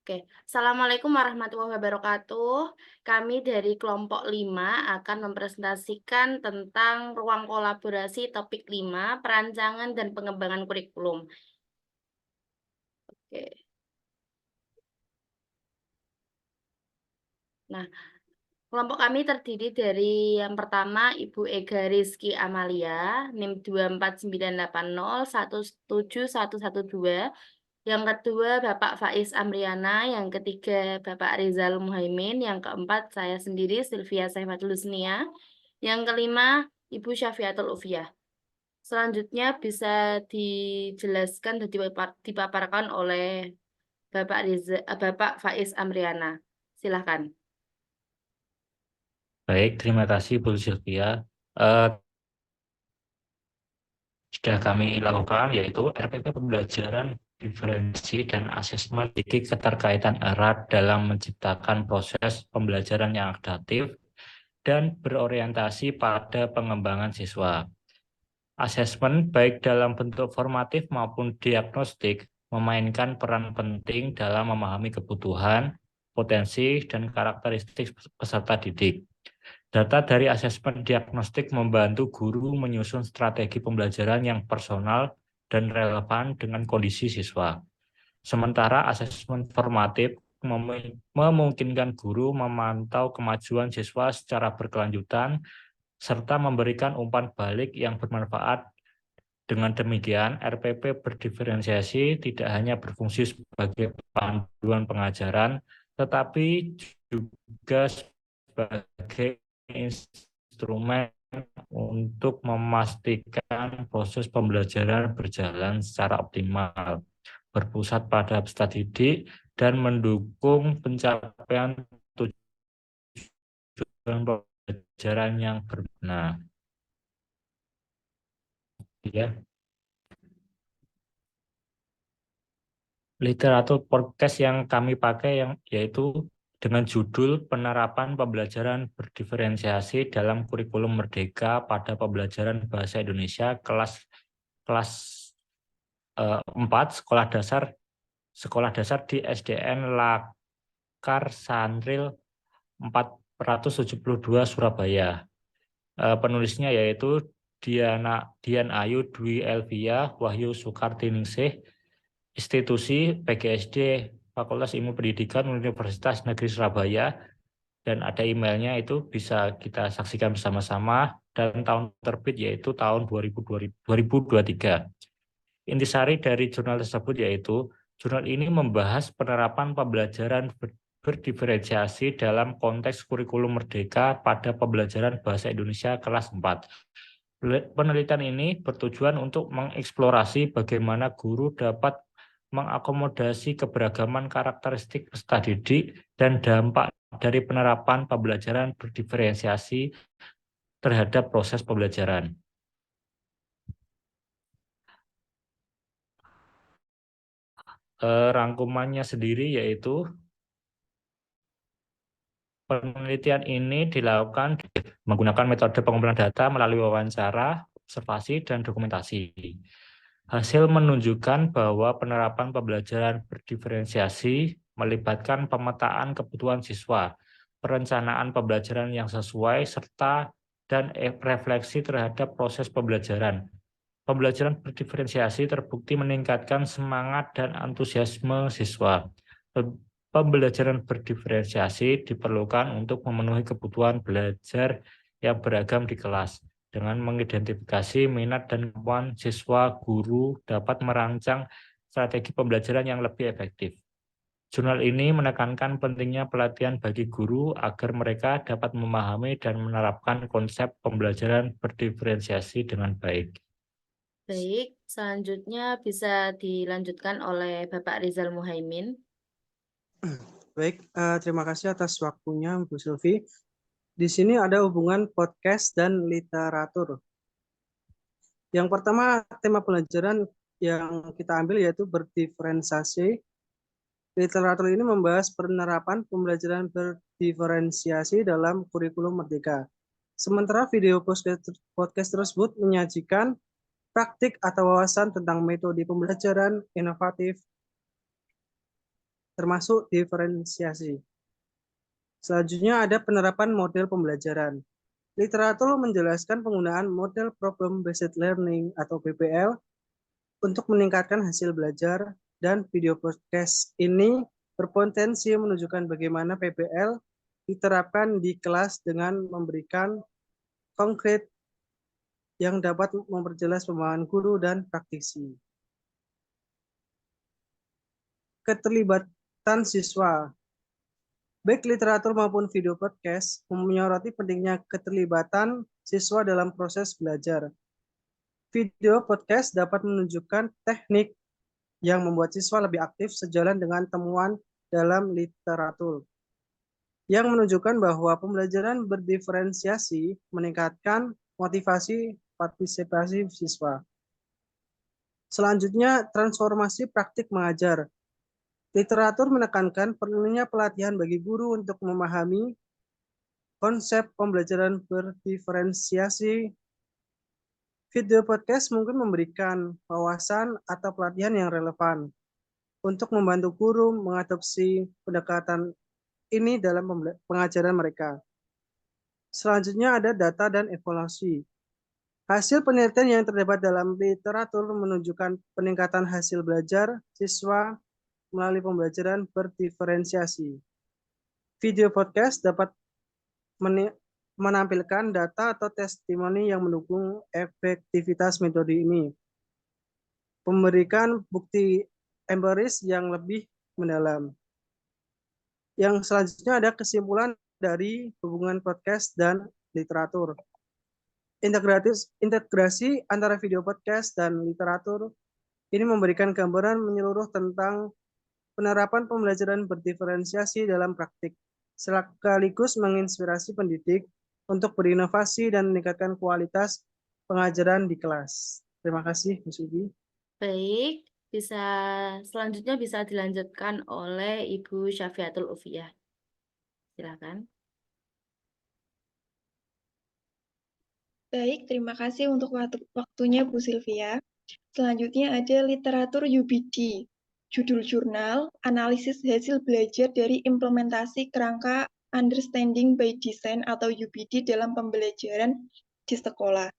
Oke, Assalamualaikum warahmatullahi wabarakatuh. Kami dari kelompok 5 akan mempresentasikan tentang ruang kolaborasi topik 5 perancangan dan pengembangan kurikulum. Oke. Nah, kelompok kami terdiri dari yang pertama Ibu Ega Rizky Amalia, NIM 24980 17112. Yang kedua Bapak Faiz Amriana, yang ketiga Bapak Rizal Muhaimin, yang keempat saya sendiri Sylvia Saifatul Husnia, yang kelima Ibu Syafiatul Ufiyah. Selanjutnya bisa dijelaskan dan dipaparkan oleh Bapak Faiz Amriana. Silakan. Baik, terima kasih Bu Sylvia. Eh, Sudah kami lakukan yaitu RPP pembelajaran diferensi dan asesmen memiliki keterkaitan erat dalam menciptakan proses pembelajaran yang adaptif dan berorientasi pada pengembangan siswa. Asesmen baik dalam bentuk formatif maupun diagnostik memainkan peran penting dalam memahami kebutuhan, potensi, dan karakteristik peserta didik. Data dari asesmen diagnostik membantu guru menyusun strategi pembelajaran yang personal dan relevan dengan kondisi siswa. Sementara asesmen formatif memungkinkan guru memantau kemajuan siswa secara berkelanjutan serta memberikan umpan balik yang bermanfaat. Dengan demikian, RPP berdiferensiasi tidak hanya berfungsi sebagai panduan pengajaran, tetapi juga sebagai instrumen untuk memastikan proses pembelajaran berjalan secara optimal, berpusat pada peserta didik, dan mendukung pencapaian tujuan pembelajaran yang berguna. Ya. Literatur podcast yang kami pakai yaitu dengan judul Penerapan Pembelajaran Berdiferensiasi dalam Kurikulum Merdeka pada Pembelajaran Bahasa Indonesia kelas 4 sekolah dasar di SDN Lakar Sanril 472 Surabaya. Penulisnya yaitu Dian Ayu Dwi Elvia Wahyu Sukartiningsih, institusi PGSD Fakultas Ilmu Pendidikan Universitas Negeri Surabaya, dan ada emailnya, itu bisa kita saksikan bersama-sama, dan tahun terbit yaitu tahun 2023. Intisari dari jurnal tersebut yaitu jurnal ini membahas penerapan pembelajaran berdiferensiasi dalam konteks kurikulum merdeka pada pembelajaran bahasa Indonesia kelas 4. Penelitian ini bertujuan untuk mengeksplorasi bagaimana guru dapat mengakomodasi keberagaman karakteristik peserta didik dan dampak dari penerapan pembelajaran berdiferensiasi terhadap proses pembelajaran. Rangkumannya sendiri yaitu penelitian ini dilakukan menggunakan metode pengumpulan data melalui wawancara, observasi, dan dokumentasi. Hasil menunjukkan bahwa penerapan pembelajaran berdiferensiasi melibatkan pemetaan kebutuhan siswa, perencanaan pembelajaran yang sesuai, serta dan refleksi terhadap proses pembelajaran. Pembelajaran berdiferensiasi terbukti meningkatkan semangat dan antusiasme siswa. Pembelajaran berdiferensiasi diperlukan untuk memenuhi kebutuhan belajar yang beragam di kelas. Dengan mengidentifikasi minat dan kemampuan siswa, guru dapat merancang strategi pembelajaran yang lebih efektif. Jurnal ini menekankan pentingnya pelatihan bagi guru agar mereka dapat memahami dan menerapkan konsep pembelajaran berdiferensiasi dengan baik. Baik, selanjutnya bisa dilanjutkan oleh Bapak Rizal Muhaimin. Baik, terima kasih atas waktunya Bu Sylvie. Di sini ada hubungan podcast dan literatur. Yang pertama, tema pelajaran yang kita ambil yaitu berdiferensiasi. Literatur ini membahas penerapan pembelajaran berdiferensiasi dalam kurikulum merdeka. Sementara video podcast tersebut menyajikan praktik atau wawasan tentang metode pembelajaran inovatif termasuk diferensiasi. Selanjutnya ada penerapan model pembelajaran. Literatur menjelaskan penggunaan model Problem Based Learning atau PBL untuk meningkatkan hasil belajar, dan video podcast ini berpotensi menunjukkan bagaimana PBL diterapkan di kelas dengan memberikan konkret yang dapat memperjelas pemahaman guru dan praktisi. Keterlibatan siswa. Baik literatur maupun video podcast menyoroti pentingnya keterlibatan siswa dalam proses belajar. Video podcast dapat menunjukkan teknik yang membuat siswa lebih aktif sejalan dengan temuan dalam literatur, yang menunjukkan bahwa pembelajaran berdiferensiasi meningkatkan motivasi partisipasi siswa. Selanjutnya, transformasi praktik mengajar. Literatur menekankan perlunya pelatihan bagi guru untuk memahami konsep pembelajaran berdiferensiasi. Video podcast mungkin memberikan wawasan atau pelatihan yang relevan untuk membantu guru mengadopsi pendekatan ini dalam pengajaran mereka. Selanjutnya ada data dan evaluasi. Hasil penelitian yang terdapat dalam literatur menunjukkan peningkatan hasil belajar siswa melalui pembelajaran berdiferensiasi. Video podcast dapat menampilkan data atau testimoni yang mendukung efektivitas metode ini, memberikan bukti empiris yang lebih mendalam. Yang selanjutnya ada kesimpulan dari hubungan podcast dan literatur. Integrasi antara video podcast dan literatur ini memberikan gambaran menyeluruh tentang penerapan pembelajaran berdiferensiasi dalam praktik, sekaligus menginspirasi pendidik untuk berinovasi dan meningkatkan kualitas pengajaran di kelas. Terima kasih, Bu Sugi. Baik, selanjutnya bisa dilanjutkan oleh Ibu Syafiatul Ufiyah. Silakan. Baik, terima kasih untuk waktunya Bu Sylvia. Selanjutnya ada literatur UBD. Judul jurnal, analisis hasil belajar dari implementasi kerangka Understanding by Design atau UBD dalam pembelajaran di sekolah.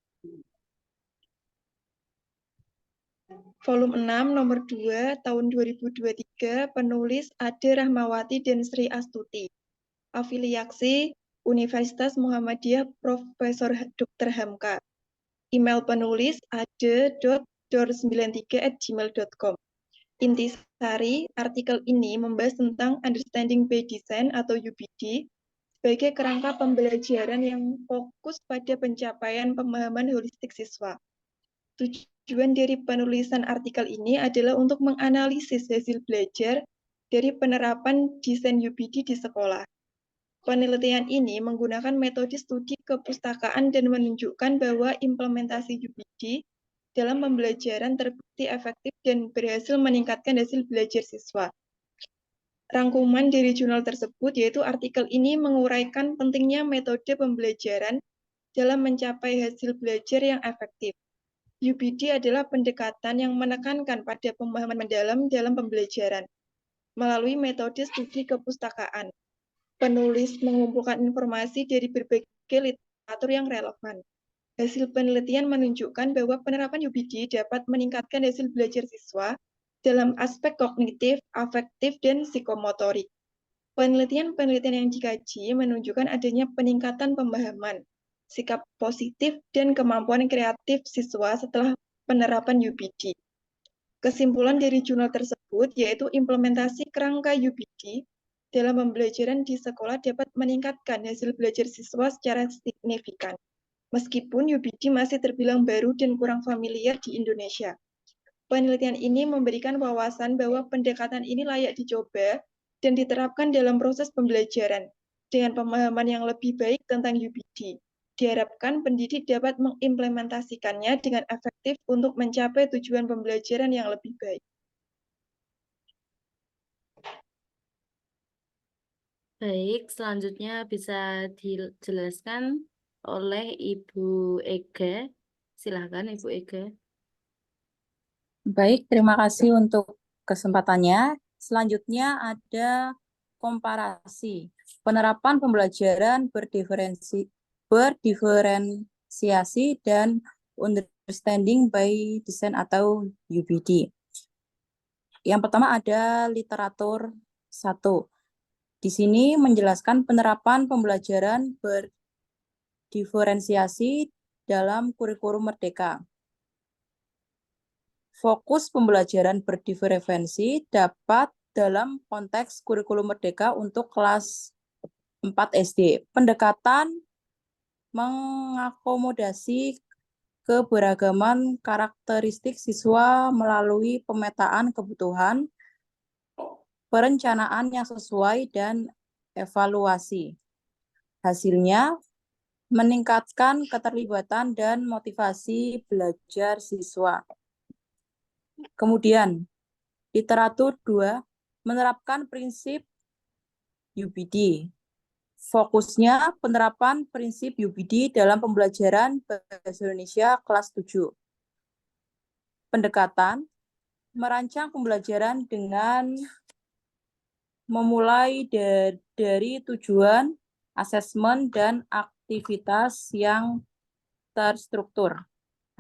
Volume 6, nomor 2, tahun 2023, penulis Ade Rahmawati dan Sri Astuti. Afiliasi Universitas Muhammadiyah Profesor Dr. Hamka. Email penulis ade.dor93@gmail.com. Intisari artikel ini membahas tentang Understanding by Design atau UBD sebagai kerangka pembelajaran yang fokus pada pencapaian pemahaman holistik siswa. Tujuan dari penulisan artikel ini adalah untuk menganalisis hasil belajar dari penerapan desain UBD di sekolah. Penelitian ini menggunakan metode studi kepustakaan dan menunjukkan bahwa implementasi UBD dalam pembelajaran terbukti efektif dan berhasil meningkatkan hasil belajar siswa. Rangkuman dari jurnal tersebut yaitu artikel ini menguraikan pentingnya metode pembelajaran dalam mencapai hasil belajar yang efektif. UBD adalah pendekatan yang menekankan pada pemahaman mendalam dalam pembelajaran melalui metode studi kepustakaan. Penulis mengumpulkan informasi dari berbagai literatur yang relevan. Hasil penelitian menunjukkan bahwa penerapan UBD dapat meningkatkan hasil belajar siswa dalam aspek kognitif, afektif, dan psikomotorik. Penelitian-penelitian yang dikaji menunjukkan adanya peningkatan pemahaman, sikap positif, dan kemampuan kreatif siswa setelah penerapan UBD. Kesimpulan dari jurnal tersebut yaitu implementasi kerangka UBD dalam pembelajaran di sekolah dapat meningkatkan hasil belajar siswa secara signifikan. Meskipun UBD masih terbilang baru dan kurang familiar di Indonesia. Penelitian ini memberikan wawasan bahwa pendekatan ini layak dicoba dan diterapkan dalam proses pembelajaran dengan pemahaman yang lebih baik tentang UBD. Diharapkan pendidik dapat mengimplementasikannya dengan efektif untuk mencapai tujuan pembelajaran yang lebih baik. Baik, selanjutnya bisa dijelaskan oleh Ibu Ega. Silakan Ibu Ega. Baik, terima kasih untuk kesempatannya. Selanjutnya ada komparasi. Penerapan pembelajaran berdiferensiasi dan understanding by design atau UBD. Yang pertama ada literatur 1. Di sini menjelaskan penerapan pembelajaran berdiferensiasi dalam kurikulum Merdeka. Fokus pembelajaran berdiferensiasi dapat dalam konteks kurikulum Merdeka untuk kelas 4 SD. Pendekatan mengakomodasi keberagaman karakteristik siswa melalui pemetaan kebutuhan, perencanaan yang sesuai, dan evaluasi. Hasilnya, meningkatkan keterlibatan dan motivasi belajar siswa. Kemudian, literatur 2, menerapkan prinsip UBD. Fokusnya penerapan prinsip UBD dalam pembelajaran Bahasa Indonesia kelas 7. Pendekatan, merancang pembelajaran dengan memulai dari tujuan, asesmen, dan aktivitas yang terstruktur.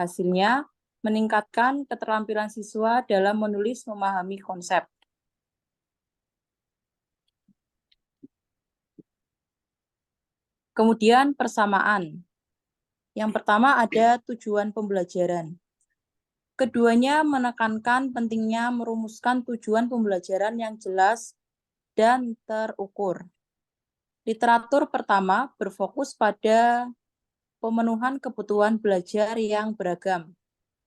Hasilnya, meningkatkan keterampilan siswa dalam menulis memahami konsep. Kemudian persamaan. Yang pertama ada tujuan pembelajaran. Keduanya menekankan pentingnya merumuskan tujuan pembelajaran yang jelas dan terukur. Literatur pertama berfokus pada pemenuhan kebutuhan belajar yang beragam.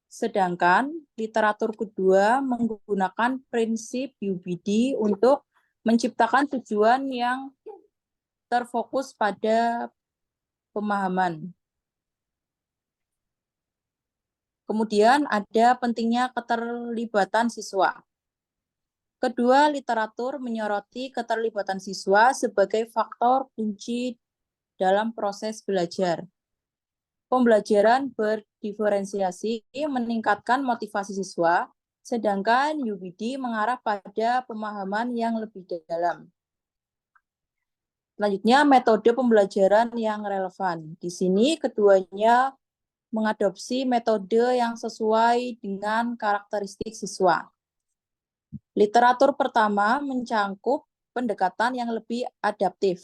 Sedangkan literatur kedua menggunakan prinsip UBD untuk menciptakan tujuan yang terfokus pada pemahaman. Kemudian ada pentingnya keterlibatan siswa. Kedua literatur menyoroti keterlibatan siswa sebagai faktor kunci dalam proses belajar. Pembelajaran berdiferensiasi meningkatkan motivasi siswa, sedangkan UBD mengarah pada pemahaman yang lebih dalam. Selanjutnya, metode pembelajaran yang relevan. Di sini keduanya mengadopsi metode yang sesuai dengan karakteristik siswa. Literatur pertama mencangkup pendekatan yang lebih adaptif,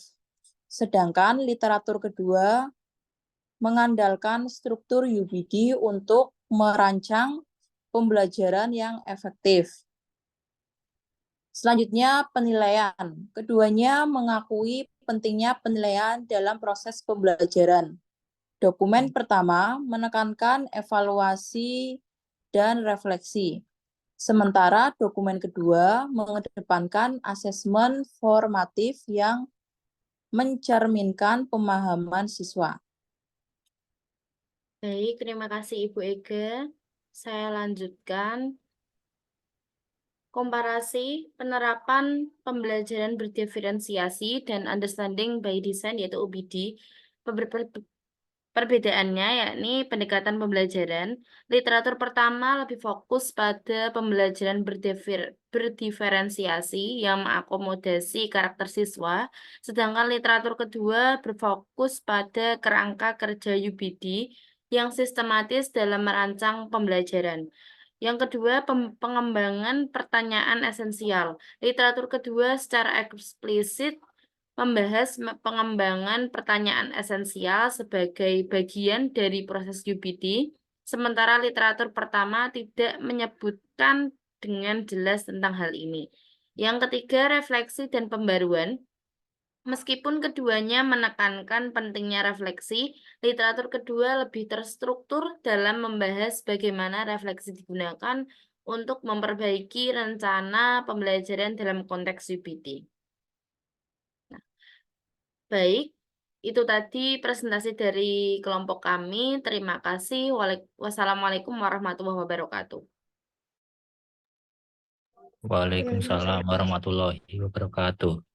sedangkan literatur kedua mengandalkan struktur UBD untuk merancang pembelajaran yang efektif. Selanjutnya, penilaian. Keduanya mengakui pentingnya penilaian dalam proses pembelajaran. Dokumen pertama menekankan evaluasi dan refleksi. Sementara dokumen kedua mengedepankan asesmen formatif yang mencerminkan pemahaman siswa. Baik, terima kasih Ibu Ega. Saya lanjutkan. Komparasi penerapan pembelajaran berdiferensiasi dan understanding by design yaitu UBD. Perbedaannya yakni pendekatan pembelajaran. Literatur pertama lebih fokus pada pembelajaran berdiferensiasi yang mengakomodasi karakter siswa, sedangkan literatur kedua berfokus pada kerangka kerja UBD yang sistematis dalam merancang pembelajaran. Yang kedua, pengembangan pertanyaan esensial. Literatur kedua secara eksplisit membahas pengembangan pertanyaan esensial sebagai bagian dari proses UBD, sementara literatur pertama tidak menyebutkan dengan jelas tentang hal ini. Yang ketiga, refleksi dan pembaruan. Meskipun keduanya menekankan pentingnya refleksi, literatur kedua lebih terstruktur dalam membahas bagaimana refleksi digunakan untuk memperbaiki rencana pembelajaran dalam konteks UBD. Baik, itu tadi presentasi dari kelompok kami. Terima kasih. Wassalamualaikum warahmatullahi wabarakatuh. Waalaikumsalam warahmatullahi wabarakatuh.